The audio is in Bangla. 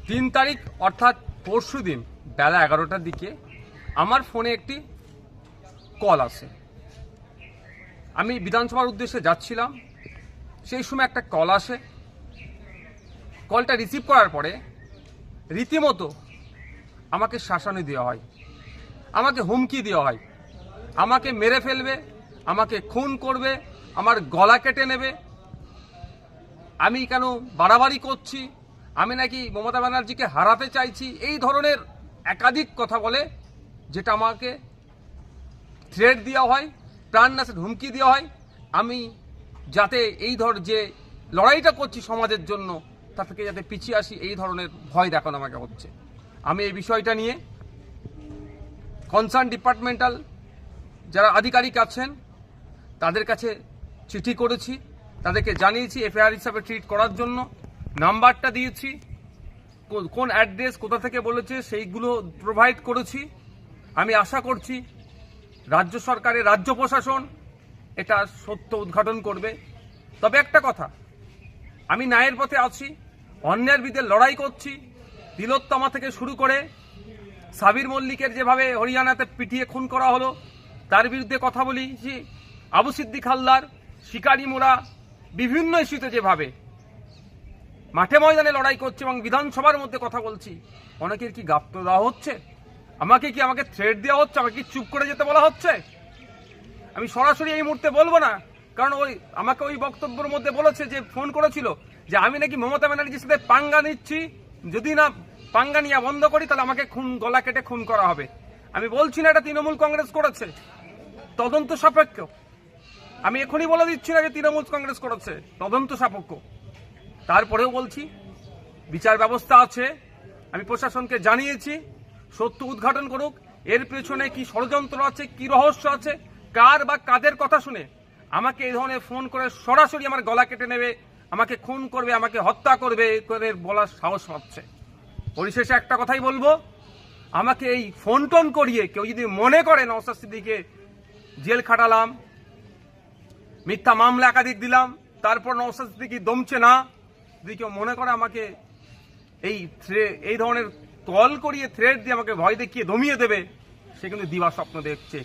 3 তারিখ অর্থাৎ পরশু দিন বেলা 11টার দিকে আমার ফোনে একটি কল আসে। আমি বিধানসভার উদ্দেশ্যে যাচ্ছিলাম, সেই সময় একটা কল আসে। কলটা রিসিভ করার পরে রীতিমতো আমাকে শাসানি দেওয়া হয়, আমাকে হুমকি দেওয়া হয়, আমাকে মেরে ফেলবে, আমাকে খুন করবে, আমার গলা কেটে নেবে। আমি কেন বাড়াবাড়ি করছি, আমি নাকি মমতা ব্যানার্জিকে হারাতে চাইছি, এই ধরনের একাধিক কথা বলে, যেটা আমাকে থ্রেট দেওয়া হয়, প্রাণনাশের হুমকি দেওয়া হয়। আমি যাতে এই যে লড়াইটা করছি সমাজের জন্য, তা থেকে যাতে পিছিয়ে আসি, এই ধরনের ভয় দেখানো আমাকে হচ্ছে। আমি এই বিষয়টা নিয়ে কনসার্ন ডিপার্টমেন্টাল যারা আধিকারিক আছেন তাদের কাছে চিঠি করেছি, তাদেরকে জানিয়েছি এফআইআর হিসাবে ট্রিট করার জন্য, নাম্বারটা দিয়েছি, কোন অ্যাড্রেস কোথা থেকে বলেছে সেইগুলো প্রোভাইড করেছি। আমি আশা করছি রাজ্য সরকারের রাজ্য প্রশাসন এটা সত্য উদ্ঘাটন করবে। তবে একটা কথা, আমি ন্যায়ের পথে আছি, অন্যায়ের বিরুদ্ধে লড়াই করছি। তিলোত্তমা থেকে শুরু করে সাবির মল্লিকের যেভাবে হরিয়ানাতে পিটিয়ে খুন করা হলো, তার বিরুদ্ধে কথা বলেছি। আবু সিদ্দিক হালদার, শিকারি মোড়া, বিভিন্ন ইস্যুতে যেভাবে মাঠে ময়দানে লড়াই করছে এবং বিধানসভার মধ্যে কথা বলছি, অনেকের কি গাপ্ত দেওয়া হচ্ছে? আমাকে থ্রেট দেওয়া হচ্ছে? আমাকে কি চুপ করে যেতে বলা হচ্ছে? আমি সরাসরি এই মুহূর্তে বলবো না, কারণ আমাকে ওই বক্তব্যের মধ্যে বলেছে, যে ফোন করেছিল যে আমি নাকি মমতা ব্যানার্জির সাথে পাঙ্গা নিচ্ছি, যদি না পাঙ্গা নিয়ে বন্ধ করি তাহলে আমাকে গলা কেটে খুন করা হবে। আমি বলছি না এটা তৃণমূল কংগ্রেস করেছে, তদন্ত সাপেক্ষ। আমি এখনই বলে দিচ্ছি না যে তৃণমূল কংগ্রেস করেছে, তদন্ত সাপেক্ষ। তারপরেও বলছি বিচার ব্যবস্থা আছে, আমি প্রশাসনকে জানিয়েছি সত্য উদ্ঘাটন করুক, এর পেছনে কি ষড়যন্ত্র আছে, কি রহস্য আছে, কার বা কাদের কথা শুনে আমাকে এই ধরনের ফোন করে সরাসরি আমার গলা কেটে নেবে, আমাকে খুন করবে, আমাকে হত্যা করবে করে বলার সাহস পাচ্ছে। পরিশেষে একটা কথাই বলবো, আমাকে এই ফোন টোন করিয়ে কেউ যদি মনে করে নওশাদ সিদ্দিকীকে জেল খাটালাম, মিথ্যা মামলা একাধিক দিলাম, তারপর নওশাদ সিদ্দিকী দমছে না, যদি কেউ মনে করে আমাকে এই ধরনের কল করিয়ে থ্রেট দিয়ে আমাকে ভয় দেখিয়ে দমিয়ে দেবে, সে কিন্তু দিবা স্বপ্ন দেখছে।